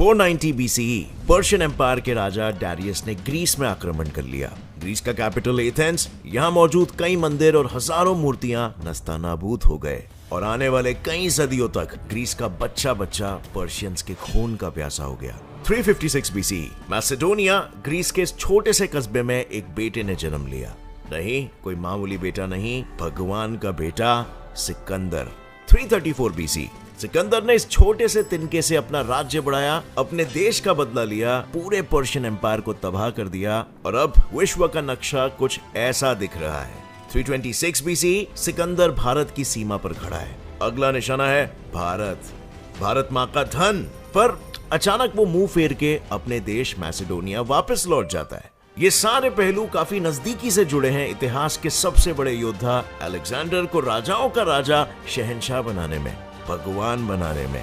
490 BCE Persian empire के राजा Darius ने Greece में आक्रमण कर लिया। ग्रीस का कैपिटल एथेंस, यहाँ मौजूद कई मंदिर और हजारों मूर्तियां नस्तानाबूद हो गए और आने वाले कई सदियों तक ग्रीस का बच्चा बच्चा पर्शियंस के खून का प्यासा हो गया। 356 BCE मैसेडोनिया, ग्रीस के इस छोटे से कस्बे में एक बेटे ने जन्म लिया। नहीं, कोई मामूली बेटा नहीं, भगवान का बेटा सिकंदर। 334 BC सिकंदर ने इस छोटे से तिनके से अपना राज्य बढ़ाया, अपने देश का बदला लिया, पूरे पर्शियन एम्पायर को तबाह कर दिया और अब विश्व का नक्शा कुछ ऐसा दिख रहा है। 326 BC सिकंदर भारत की सीमा पर खड़ा है। अगला निशाना है भारत। भारत माँ का धन। पर अचानक वो मुंह फेर के अपने देश मैसेडोनिया वापस लौट जाता है। ये सारे पहलू काफी नजदीकी से जुड़े हैं इतिहास के सबसे बड़े योद्धा अलेक्जेंडर को राजाओं का राजा, शहंशाह बनाने में, भगवान बनाने में।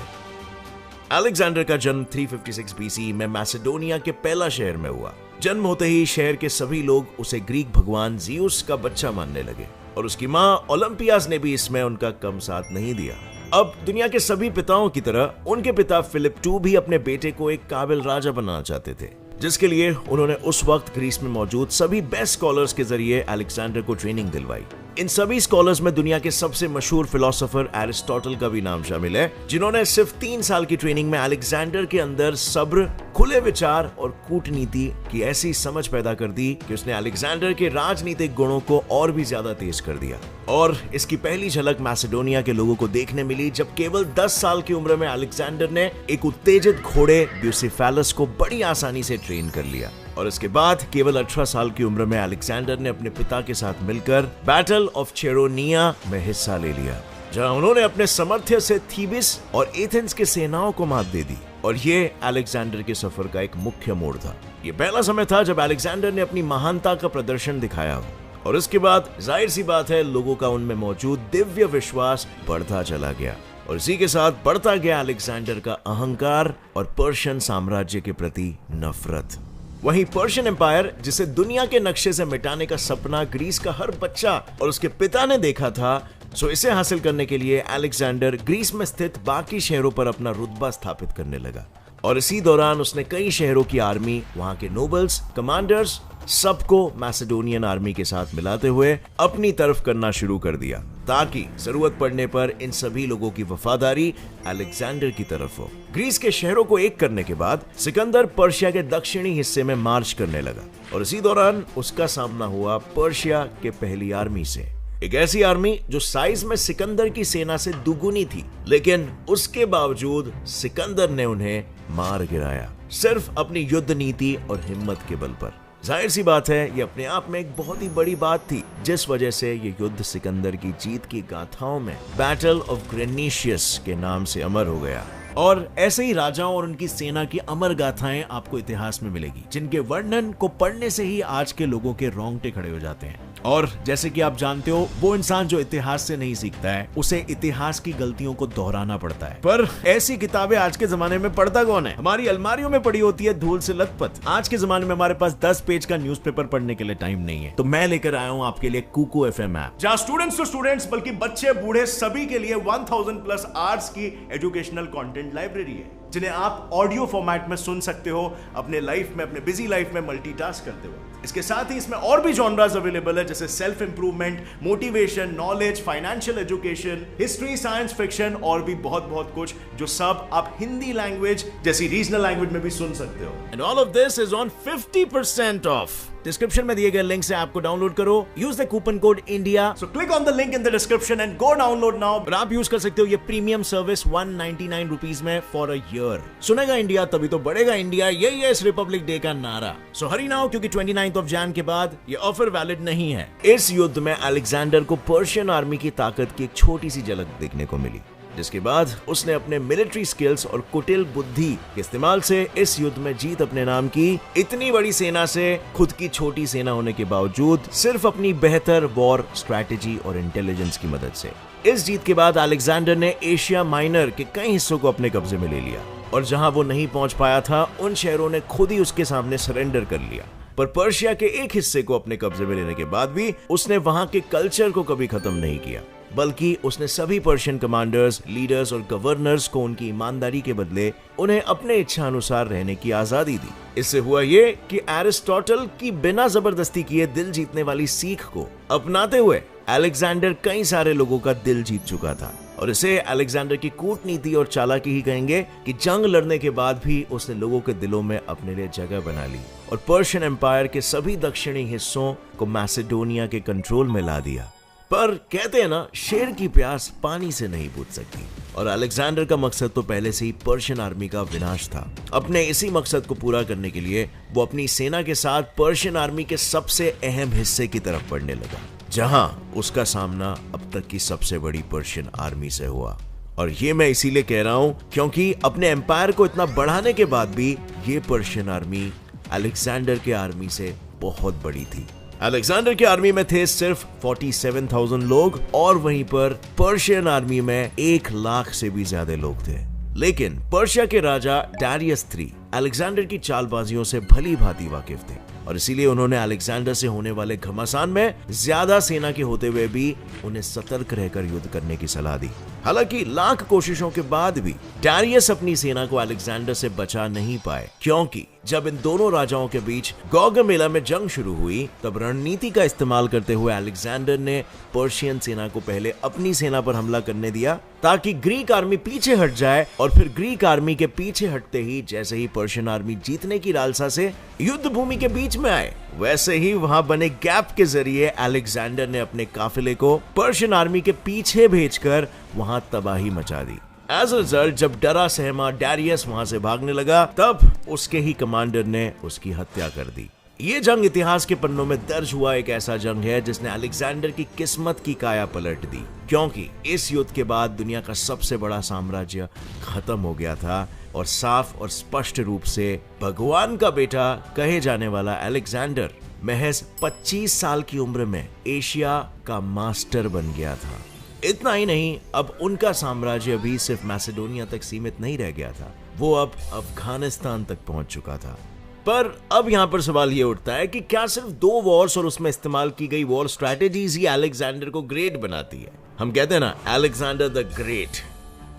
अलेक्जेंडर का जन्म 356 BC में मैसेडोनिया के पेला शहर में हुआ। जन्म होते ही शहर के सभी लोग उसे ग्रीक भगवान जियुस का बच्चा मानने लगे और उसकी माँ ओलंपियास ने भी इसमें उनका कम साथ नहीं दिया। अब दुनिया के सभी पिताओं की तरह उनके पिता फिलिप II भी अपने बेटे को एक काबिल राजा बनाना चाहते थे, जिसके लिए उन्होंने उस वक्त ग्रीस में मौजूद सभी बेस्ट स्कॉलर्स के जरिए अलेक्जेंडर को ट्रेनिंग दिलवाई। इन सभी स्कॉलर्स में दुनिया के सबसे मशहूर फिलोसोफर एरिस्टोटल का भी नाम शामिल है, जिन्होंने सिर्फ 3 साल की ट्रेनिंग में अलेक्जेंडर के अंदर सब्र, खुले विचार और कूटनीति की ऐसी समझ पैदा कर दी कि उसने अलेक्जेंडर के राजनीतिक गुणों को और भी ज्यादा तेज कर दिया। और इसकी पहली झलक मैसेडोनिया के लोगों को देखने मिली जब केवल 10 साल की उम्र में अलेक्जेंडर ने एक उत्तेजित घोड़े ब्यूसिफेलस को बड़ी आसानी से ट्रेन कर लिया। और इसके बाद केवल 18 साल की उम्र में अलेक्जेंडर ने अपने पिता के साथ मिलकर बैटल ऑफ चेरोनिया में हिस्सा ले लिया, जहां उन्होंने अपने सामर्थ्य से थीबिस और एथेंस के सेनाओं को मात दे दी। और ये अलेक्जेंडर के सफर का एक मुख्य मोड़ था। ये पहला समय था जब अलेक्जेंडर ने अपनी महानता का प्रदर्शन दिखाया हो। और इसके बाद जाहिर सी बात है, लोगों का उनमें मौजूद दिव्य विश्वास बढ़ता चला गया और इसी के साथ बढ़ता गया अलेक्जेंडर का अहंकार और पर्शियन साम्राज्य के प्रति नफरत। वहीं पर्शियन एम्पायर, जिसे दुनिया के नक्शे से मिटाने का सपना ग्रीस का हर बच्चा और उसके पिता ने देखा था, सो इसे हासिल करने के लिए अलेक्जेंडर ग्रीस में स्थित बाकी शहरों पर अपना रुतबा स्थापित करने लगा। और इसी दौरान उसने कई शहरों की आर्मी, वहां के नोबल्स, कमांडर्स, सबको मैसेडोनियन आर्मी के साथ मिलाते हुए अपनी तरफ करना शुरू कर दिया, ताकि जरूरत पड़ने पर इन सभी लोगों की वफादारी अलेक्जेंडर की तरफ हो। ग्रीस के शहरों को एक करने के बाद सिकंदर पर्शिया के दक्षिणी हिस्से में मार्च करने लगा और इसी दौरान उसका सामना हुआ पर्शिया के पहली आर्मी से। एक ऐसी आर्मी जो साइज में सिकंदर की सेना से दुगुनी थी, लेकिन उसके बावजूद सिकंदर ने उन्हें मार गिराया, सिर्फ अपनी युद्ध नीति और हिम्मत के बल पर। जाहिर सी बात है, ये अपने आप में एक बहुत ही बड़ी बात थी, जिस वजह से ये युद्ध सिकंदर की जीत की गाथाओं में बैटल ऑफ ग्रेनिशियस के नाम से अमर हो गया। और ऐसे ही राजाओं और उनकी सेना की अमर गाथाएं आपको इतिहास में मिलेगी, जिनके वर्णन को पढ़ने से ही आज के लोगों के रोंगटे खड़े हो जाते हैं। और जैसे कि आप जानते हो, वो इंसान जो इतिहास से नहीं सीखता है, उसे इतिहास की गलतियों को दोहराना पड़ता है। पर ऐसी किताबें आज के जमाने में पढ़ता कौन है? हमारी अलमारियों में पड़ी होती है धूल से लथपथ। आज के जमाने में हमारे पास 10 पेज का न्यूज़पेपर पढ़ने के लिए टाइम नहीं है। तो मैं लेकर आया हूँ आपके लिए कुकू FM ऐप, जहाँ स्टूडेंट्स टू स्टूडेंट्स, बल्कि बच्चे बूढ़े सभी के लिए 1000+ आवर्स की एजुकेशनल कंटेंट लाइब्रेरी है, जिन्हें आप ऑडियो फॉर्मेट में सुन सकते हो अपने लाइफ में, अपने बिजी लाइफ में मल्टीटास्क करते हो। इसके साथ ही इसमें और भी जॉनरास अवेलेबल है, जैसे self improvement, motivation, knowledge, financial education, history, science fiction और भी बहुत बहुत कुछ, जो सब आप हिंदी लैंग्वेज जैसी रीजनल लैंग्वेज में भी सुन सकते हो। And all of this is on 50% of. Description में दिए गए लिंक से आपको डाउनलोड करो, use the coupon code India, so click on the link in the description and go download now. और आप यूज कर सकते हो ये प्रीमियम सर्विस 199 रुपीज में फॉर अ ईयर। सुनेगा इंडिया तभी तो बढ़ेगा इंडिया, यही है इस रिपब्लिक डे का नारा। सो हरी नाउ, क्योंकि 29 ऑफ जैन के बाद ये ऑफर वैलिड नहीं है। इस युद्ध में अलेक्जेंडर को पर्शियन आर्मी की ताकत की एक छोटी सी झलक देखने को मिली, जिसके बाद उसने अपने मिलिट्री स्किल्स और कुटिल बुद्धि के इस्तेमाल से इस युद्ध में जीत अपने नाम की। इतनी बड़ी सेना से खुद की छोटी सेना होने के बावजूद सिर्फ अपनी बेहतर वॉर स्ट्रैटेजी और इंटेलिजेंस की मदद से। इस जीत के बाद अलेक्जेंडर ने एशिया माइनर के कई हिस्सों को अपने कब्जे में ले लिया और जहां वो नहीं पहुंच पाया था, उन शहरों ने खुद ही उसके सामने सरेंडर कर लिया। पर पर्शिया के एक हिस्से को अपने कब्जे में लेने के बाद भी उसने वहां के कल्चर को कभी खत्म नहीं किया। बल्कि उसने सभी पर्शियन कमांडर्स, लीडर्स और गवर्नर्स को उनकी ईमानदारी के बदले उन्हें अपने इच्छा अनुसार रहने की आजादी दी। इससे हुआ ये कि एरिस्टोटल की बिना जबरदस्ती किए दिल जीतने वाली सीख को अपनाते हुए अलेक्जेंडर कई सारे लोगों का दिल जीत चुका था, और इसे अलेक्जेंडर की कूटनीति और चालाकी ही कहेंगे कि जंग लड़ने के बाद भी उसने लोगों के दिलों में अपने लिए जगह बना ली और पर्शियन एम्पायर के सभी दक्षिणी हिस्सों को मैसेडोनिया के कंट्रोल में ला दिया। पर कहते हैं ना, शेर की प्यास पानी से नहीं बुझ सकती, और अलेक्जेंडर का मकसद तो पहले से ही पर्शियन आर्मी का विनाश था। अपने इसी मकसद को पूरा करने के लिए वो अपनी सेना के साथ पर्शियन आर्मी के सबसे अहम हिस्से की तरफ बढ़ने लगा, जहां उसका सामना अब तक की सबसे बड़ी पर्शियन आर्मी से हुआ। और ये मैं इसीलिए कह रहा हूं क्योंकि अपने एम्पायर को इतना बढ़ाने के बाद भी ये पर्शियन आर्मी अलेक्जेंडर के आर्मी से बहुत बड़ी थी। अलेक्जेंडर की आर्मी में थे सिर्फ 47,000 लोग, और वहीं पर पर्शियन आर्मी में 1 लाख से भी ज्यादा लोग थे। लेकिन पर्शिया के राजा डारियस III अलेक्जेंडर की चालबाजियों से भली भांति वाकिफ थे, और इसीलिए उन्होंने अलेक्जेंडर से होने वाले घमासान में ज्यादा सेना के होते हुए भी उन्हें सतर्क रहकर युद्ध करने की सलाह दी। हालांकि लाख कोशिशों के बाद भी डारियस अपनी सेना को अलेक्जेंडर से बचा नहीं पाए, क्योंकि जब इन दोनों राजाओं के बीच गौगमेला में जंग शुरू हुई, तब रणनीति का इस्तेमाल करते हुए अलेक्जेंडर ने पर्शियन सेना को पहले अपनी सेना पर हमला करने दिया ताकि ग्रीक आर्मी पीछे हट जाए, और फिर ग्रीक आर्मी के पीछे हटते ही जैसे ही पर्शियन आर्मी जीतने की लालसा से युद्ध भूमि के बीच में आए, वैसे ही वहां बने गैप के जरिए अलेक्जेंडर ने अपने काफिले को पर्शियन आर्मी के पीछे भेजकर वहां तबाही मचा दी। एज अ रिजल्ट, जब डरा सहमा डारियस वहां से भागने लगा, तब उसके ही कमांडर ने उसकी हत्या कर दी। ये जंग इतिहास के पन्नों में दर्ज हुआ एक ऐसा जंग है जिसने अलेक्जेंडर की किस्मत की काया पलट दी, क्योंकि इस युद्ध के बाद दुनिया का सबसे बड़ा साम्राज्य खत्म हो गया था, और साफ और स्पष्ट रूप से भगवान का बेटा कहे जाने वाला अलेक्जेंडर महज 25 साल की उम्र में एशिया का मास्टर बन गया था। इतना ही नहीं, अब उनका साम्राज्य भी सिर्फ मैसेडोनिया तक सीमित नहीं रह गया था, वो अब अफगानिस्तान तक पहुंच चुका था। पर अब यहाँ पर सवाल ये उठता है कि क्या सिर्फ 2 वॉर्स और उसमें इस्तेमाल की गई वॉर स्ट्रैटेजीज ही अलेक्जेंडर को ग्रेट बनाती है? हम कहते हैं ना, अलेक्जेंडर द ग्रेट।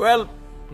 वेल,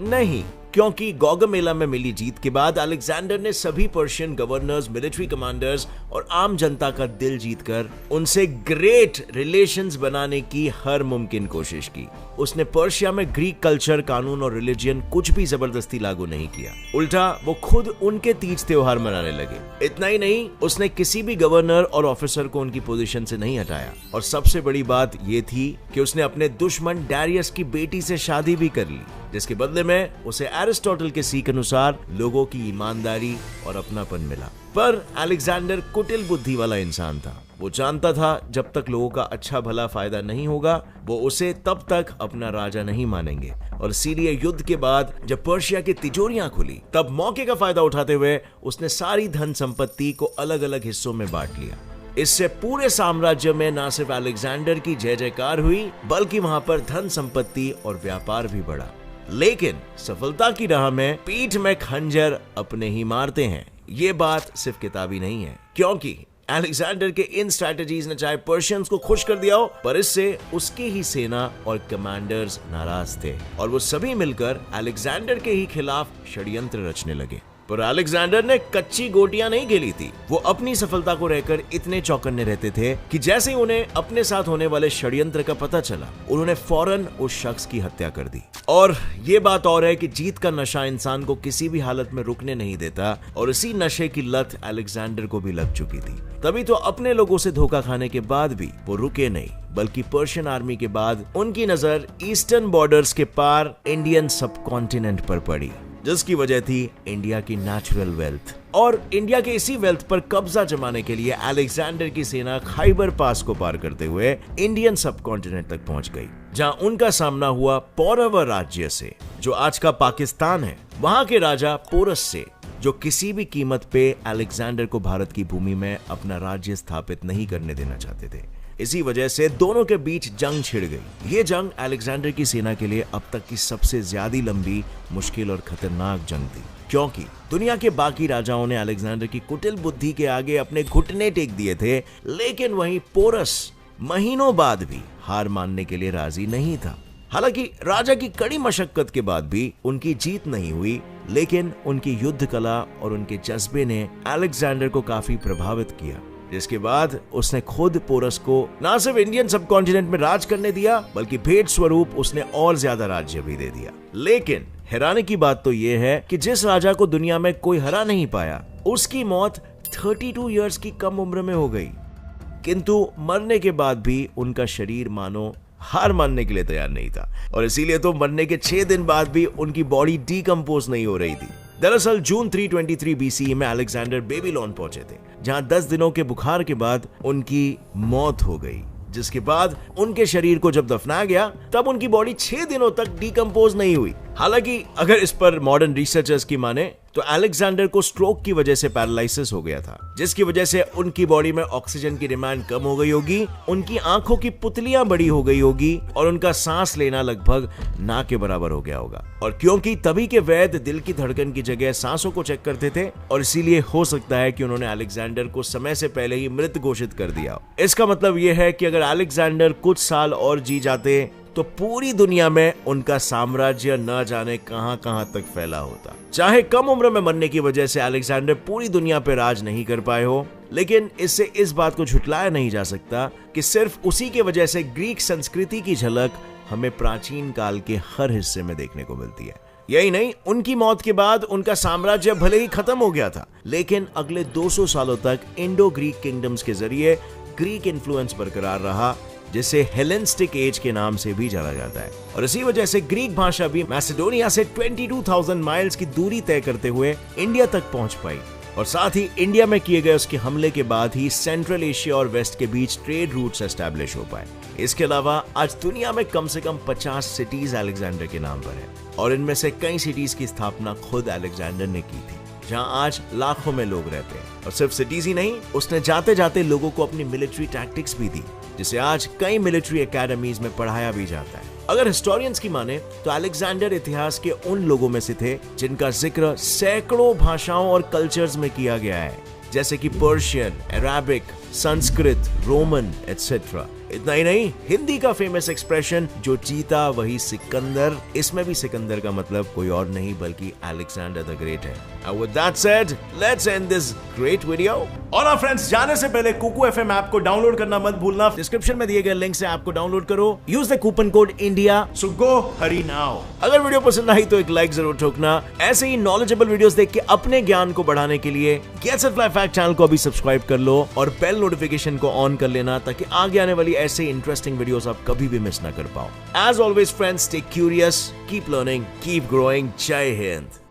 नहीं, क्योंकि गौगमेला में मिली जीत के बाद अलेक्जेंडर ने सभी पर्शियन गवर्नर्स, मिलिट्री कमांडर्स और आम जनता का दिल जीतकर उनसे ग्रेट रिलेशंस बनाने की हर मुमकिन कोशिश की। उसने पर्शिया में ग्रीक कल्चर, कानून और रिलीजन कुछ भी जबरदस्ती लागू नहीं किया, उल्टा वो खुद उनके तीज त्योहार मनाने लगे। इतना ही नहीं, उसने किसी भी गवर्नर और ऑफिसर को उनकी पोजीशन से नहीं हटाया, और सबसे बड़ी बात ये थी कि उसने अपने दुश्मन डारियस की बेटी से शादी भी कर ली, जिसके बदले में उसे एरिस्टोटल के सीख अनुसार लोगों की ईमानदारी और अपनापन मिला। पर अलेक्जेंडर कुटिल बुद्धि वाला इंसान था। वो जानता था जब तक लोगों का अच्छा भला फायदा नहीं होगा, वो उसे तब तक अपना राजा नहीं मानेंगे, और इसीलिए युद्ध के बाद जब पर्शिया की तिजोरियां खुली, तब मौके का फायदा उठाते हुए उसने सारी धन संपत्ति को अलग अलग हिस्सों में बांट लिया। इससे पूरे साम्राज्य में न सिर्फ अलेक्जेंडर की जय जयकार हुई, बल्कि वहां पर धन संपत्ति और व्यापार भी बढ़ा। लेकिन सफलता की राह में पीठ में खंजर अपने ही मारते हैं, ये बात सिर्फ किताबी नहीं है, क्योंकि अलेक्जेंडर के इन स्ट्रैटेजीज ने चाहे पर्शियंस को खुश कर दिया हो, पर इससे उसकी ही सेना और कमांडर्स नाराज थे, और वो सभी मिलकर अलेक्जेंडर के ही खिलाफ षड्यंत्र रचने लगे। पर अलेक्जेंडर ने कच्ची गोटियां नहीं खेली थी। वो अपनी सफलता को रहकर इतने चौकन्ने रहते थे कि जैसे ही उन्हें अपने साथ होने वाले षड्यंत्र का पता चला, उन्होंने फौरन उस शख्स की हत्या कर दी। और ये बात और है कि जीत का नशा इंसान को किसी भी हालत में रुकने नहीं देता, और इसी नशे की लत अलेक्जेंडर को भी लग चुकी थी। तभी तो अपने लोगों से धोखा खाने के बाद भी वो रुके नहीं, बल्कि पर्शियन आर्मी के बाद उनकी नजर ईस्टर्न बॉर्डर्स के पार इंडियन सब कॉन्टिनेंट पर पड़ी, जिसकी वजह थी इंडिया की नेचुरल वेल्थ। और इंडिया के इसी वेल्थ पर कब्जा जमाने के लिए अलेक्जेंडर की सेना खाइबर पास को पार करते हुए इंडियन सब कॉन्टिनेंट तक पहुंच गई, जहां उनका सामना हुआ पौरव राज्य से, जो आज का पाकिस्तान है, वहां के राजा पोरस से, जो किसी भी कीमत पे अलेक्जेंडर को भारत की भूमि में अपना राज्य स्थापित नहीं करने देना चाहते थे। इसी वजह से दोनों के बीच जंग छिड़ गई। ये जंग अलेक्जेंडर की सेना के लिए अब तक की सबसे ज्यादा लंबी, मुश्किल और खतरनाक जंग थी, क्योंकि दुनिया के बाकी राजाओं ने अलेक्जेंडर की कुटिल बुद्धि के आगे अपने घुटने टेक दिए थे, लेकिन वहीं पोरस महीनों बाद भी हार मानने के लिए राजी नहीं था। हालांकि राजा की कड़ी मशक्कत के बाद भी उनकी जीत नहीं हुई, लेकिन उनकी युद्ध कला और उनके जज्बे ने अलेक्जेंडर को काफी प्रभावित किया, जिसके बाद उसने खुद पोरस को न सिर्फ इंडियन सब कॉन्टिनेंट में राज करने दिया, बल्कि भेंट स्वरूप उसने और ज्यादा राज्य भी दे दिया। लेकिन हैरानी की बात तो यह है कि जिस राजा को दुनिया में कोई हरा नहीं पाया, उसकी मौत 32 इयर्स की कम उम्र में हो गई। किंतु मरने के बाद भी उनका शरीर मानो हार मानने के लिए तैयार नहीं था, और इसीलिए तो मरने के 6 दिन बाद भी उनकी बॉडी डीकंपोज नहीं हो रही थी। दरअसल जून 323 BCE में अलेक्जेंडर बेबीलोन पहुंचे थे, जहां 10 दिनों के बुखार के बाद उनकी मौत हो गई, जिसके बाद उनके शरीर को जब दफनाया गया तब उनकी बॉडी 6 दिनों तक डीकंपोज नहीं हुई। हालांकि अगर इस पर मॉडर्न रिसर्चर्स की माने तो अलेक्जेंडर को स्ट्रोक की वजह से पैरालिसिस हो गया था, जिसकी वजह से उनकी बॉडी में ऑक्सीजन की डिमांड कम हो गई होगी, उनकी आंखों की पुतलियां बड़ी हो गई होगी और उनका सांस लेना लगभग ना के बराबर हो गया होगा। और क्योंकि तभी के वैद्य दिल की धड़कन की जगह सांसों को चेक करते थे, और इसीलिए हो सकता है कि उन्होंने अलेक्जेंडर को समय से पहले ही मृत घोषित कर दिया। इसका मतलब यह है कि अगर अलेक्जेंडर कुछ साल और जी जाते तो पूरी दुनिया में उनका साम्राज्य न जाने कहां तक फैला होता। चाहे कम उम्र में मरने की वजह से अलेक्जेंडर पूरी दुनिया पर राज नहीं कर पाए हो, लेकिन इससे इस बात को झुटलाया नहीं जा सकता कि सिर्फ उसी के वजह से ग्रीक संस्कृति की झलक हमें प्राचीन काल के हर हिस्से में देखने को मिलती है। यही नहीं, उनकी मौत के बाद उनका साम्राज्य भले ही खत्म हो गया था, लेकिन अगले 200 सालों तक इंडो ग्रीक किंगडम्स के जरिए ग्रीक इन्फ्लुएंस बरकरार रहा, जिसे हेलेनिस्टिक एज के नाम से भी जाना जाता है। और इसी वजह से ग्रीक भाषा भी मैसेडोनिया से 22,000 माइल्स की दूरी तय करते हुए इंडिया तक पहुंच पाई, और साथ ही इंडिया में किए गए उसके हमले के बाद ही सेंट्रल एशिया और वेस्ट के बीच ट्रेड रूट्स एस्टैब्लिश हो पाए। इसके अलावा आज दुनिया में कम से कम 50 सिटीज अलेक्जेंडर के नाम पर है, और इनमें से कई सिटीज की स्थापना खुद अलेक्जेंडर ने की थी, जहां आज लाखों में लोग रहते हैं। और सिर्फ सिटीज ही नहीं, उसने जाते जाते लोगों को अपनी मिलिट्री टैक्टिक्स भी दी, जिसे आज कई मिलिट्री एकेडमीज में पढ़ाया भी जाता है। अगर हिस्टोरियंस की माने तो अलेक्जेंडर इतिहास के उन लोगों में से थे जिनका जिक्र सैकड़ों भाषाओं और कल्चर्स में किया गया है, जैसे कि Persian, Arabic, Sanskrit, Roman etcetera. इतना ही नहीं, हिंदी का फेमस एक्सप्रेशन जो जीता वही सिकंदर, इसमें भी सिकंदर का मतलब कोई और नहीं बल्कि अलेक्जेंडर द ग्रेट है। And with that said, let's end this great video. और फ्रेंड्स, जाने से पहले कुकू FM ऐप को डाउनलोड करना मत भूलना। डिस्क्रिप्शन में दिए गए लिंक से ऐप को डाउनलोड करो। Use the coupon code India, so go Hari now. अगर वीडियो पसंद आई तो एक लाइक जरूर ठोकना। ऐसे ही नॉलेजेबल वीडियोस देख के अपने ज्ञान को बढ़ाने के लिए gets it fly fact channel को अभी सब्सक्राइब कर लो और बेल नोटिफिकेशन को ऑन कर लेना, ताकि आगे आने वाली ऐसे इंटरेस्टिंग वीडियोस आप कभी भी मिस ना कर पाओ। As always friends, stay curious, keep learning, keep growing. जय हिंद।